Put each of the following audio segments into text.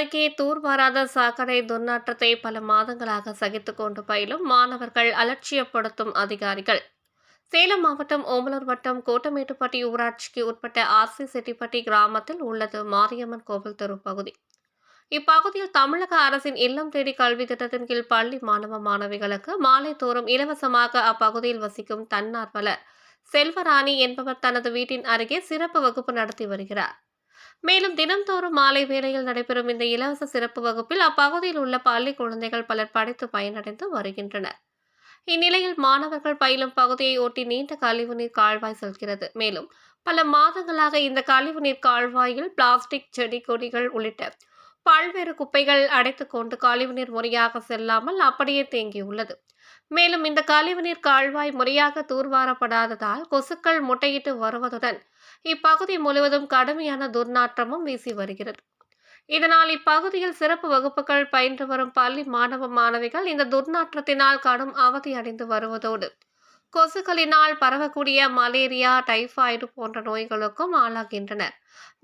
அருகே தூர்வாராத சாக்கடை துர்நாற்றத்தை பல மாதங்களாக சகித்துக் கொண்டு பயிலும் மாணவர்கள் அலட்சியப்படுத்தும் அதிகாரிகள். சேலம் மாவட்டம் ஓமலூர் வட்டம் கோட்டமேட்டுப்பட்டி ஊராட்சிக்கு உட்பட்ட ஆர்சி செட்டிப்பட்டி கிராமத்தில் உள்ளது மாரியம்மன் கோவில் தெரு பகுதி. இப்பகுதியில் தமிழக அரசின் இல்லம் தேடி கல்வி திட்டத்தின் கீழ் பள்ளி மாணவ மாணவிகளுக்கு மாலை தோறும் இலவசமாக அப்பகுதியில் வசிக்கும் தன்னார்வலர் செல்வராணி என்பவர் தனது வீட்டின் அருகே சிறப்பு வகுப்பு நடத்தி வருகிறார். மேலும் தினம்தோறும் மாலை வேளையில் நடைபெறும் இந்த இலவச சிறப்பு வகுப்பில் அப்பகுதியில் உள்ள பள்ளி குழந்தைகள் பலர் படித்து பயனடைந்து வருகின்றனர். இந்நிலையில் மாணவர்கள் பயிலும் பகுதியை ஒட்டி நீண்ட கழிவுநீர் கால்வாய் செல்கிறது. மேலும் பல மாதங்களாக இந்த கழிவுநீர் கால்வாயில் பிளாஸ்டிக், செடி கொடிகள் உள்ளிட்ட பல்வேறு குப்பைகள் அடைத்துக் கொண்டு கழிவுநீர் முறையாக செல்லாமல் அப்படியே தேங்கியுள்ளது. மேலும் இந்த கழிவுநீர் கால்வாய் முறையாக தூர்வாரப்படாததால் கொசுக்கள் முட்டையிட்டு வருவதுடன் இப்பகுதி முழுவதும் கடுமையான துர்நாற்றமும் வீசி வருகிறது. இதனால் இப்பகுதியில் சிறப்பு வகுப்புகள் பயின்று வரும் பள்ளி மாணவ மாணவிகள் இந்த துர்நாற்றத்தினால் கடும் அவதி அடைந்து வருவதோடு கொசுக்களினால் பரவக்கூடிய மலேரியா, டைபாய்டு போன்ற நோய்களுக்கும் ஆளாகின்றனர்.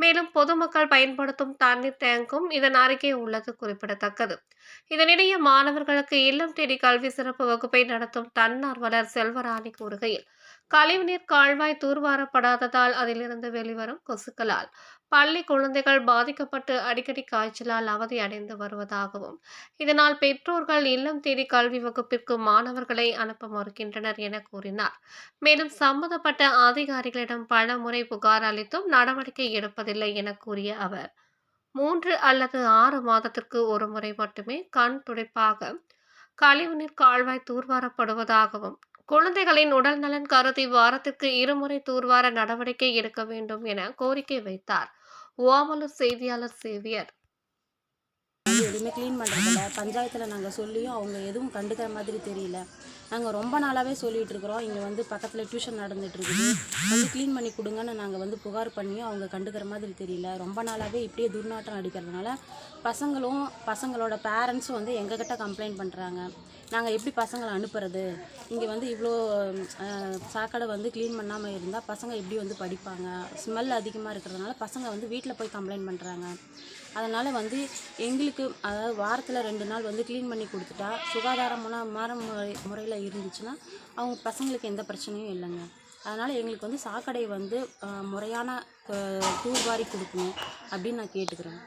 மேலும் பொதுமக்கள் பயன்படுத்தும் தண்ணீர் டேங்கும் இதன் அருகே உள்ளது குறிப்பிடத்தக்கது. இதனிடையே மாணவர்களுக்கு இல்லம் தேடி கல்வி சிறப்பு வகுப்பை நடத்தும் தன்னார்வலர் செல்வராணி கூறுகையில், கழிவுநீர் கால்வாய் தூர்வாரப்படாததால் அதிலிருந்து வெளிவரும் கொசுக்களால் பள்ளி குழந்தைகள் பாதிக்கப்பட்டு அடிக்கடி காய்ச்சலால் அவதி அடைந்து வருவதாகவும், இதனால் பெற்றோர்கள் இல்லம் தேடி கல்வி வகுப்பிற்கு மாணவர்களை அனுப்ப மறுக்கின்றனர் என கூறினார். மேலும் சம்பந்தப்பட்ட அதிகாரிகளிடம் பல முறை புகார் அளித்தும் நடவடிக்கை எடுப்பதில்லை என கூறிய அவர், 3 அல்லது 6 மாதத்திற்கு ஒரு முறை மட்டுமே கண் துடைப்பாக கழிவுநீர் கால்வாய் தூர்வாரப்படுவதாகவும், குழந்தைகளின் உடல் நலன் கருதி வாரத்திற்கு 2 முறை தூர்வார நடவடிக்கை எடுக்க வேண்டும் என கோரிக்கை வைத்தார். ஓமலூர் செய்தியாளர் சேவியர். எதுவுமே க்ளீன் பண்ணுறதில்ல. பஞ்சாயத்தில் நாங்கள் சொல்லியும் அவங்க எதுவும் கண்டுக்கிற மாதிரி தெரியல. நாங்கள் ரொம்ப நாளாகவே சொல்லிகிட்டு இருக்கிறோம். இங்கே வந்து பக்கத்தில் டியூஷன் நடந்துகிட்ருக்குது, வந்து க்ளீன் பண்ணி கொடுங்கன்னு நாங்கள் வந்து புகார் பண்ணியும் அவங்க கண்டுக்கிற மாதிரி தெரியல. ரொம்ப நாளாகவே இப்படியே துர்நாற்றம் அடிக்கிறதுனால பசங்களோட பேரண்ட்ஸும் வந்து எங்ககிட்ட கம்ப்ளைண்ட் பண்ணுறாங்க. நாங்கள் எப்படி பசங்களை அனுப்புறது? இங்கே வந்து இவ்வளோ சாக்கடை வந்து க்ளீன் பண்ணாமல் இருந்தால் பசங்க எப்படி வந்து படிப்பாங்க? ஸ்மெல் அதிகமாக இருக்கிறதுனால பசங்க வந்து வீட்டில் போய் கம்ப்ளைண்ட் பண்ணுறாங்க. அதனால் வந்து எங்களுக்கு அதாவது வாரத்தில் 2 நாள் வந்து க்ளீன் பண்ணி கொடுத்துட்டா சுகாதாரமான முறையில் இருந்துச்சுன்னா அவங்க பசங்களுக்கு எந்த பிரச்சனையும் இல்லைங்க. அதனால் எங்களுக்கு வந்து சாக்கடை வந்து முறையான தூர்வாரி கொடுக்கணும் அப்படின்னு நான் கேட்டுக்கிறேன்.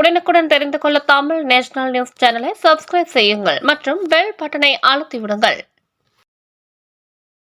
உடனுக்குடன் தெரிந்து கொள்ள தமிழ் நேஷனல் நியூஸ் சேனலை சப்ஸ்கிரைப் செய்யுங்கள் மற்றும் பெல் பட்டனை அழுத்தி விடுங்கள்.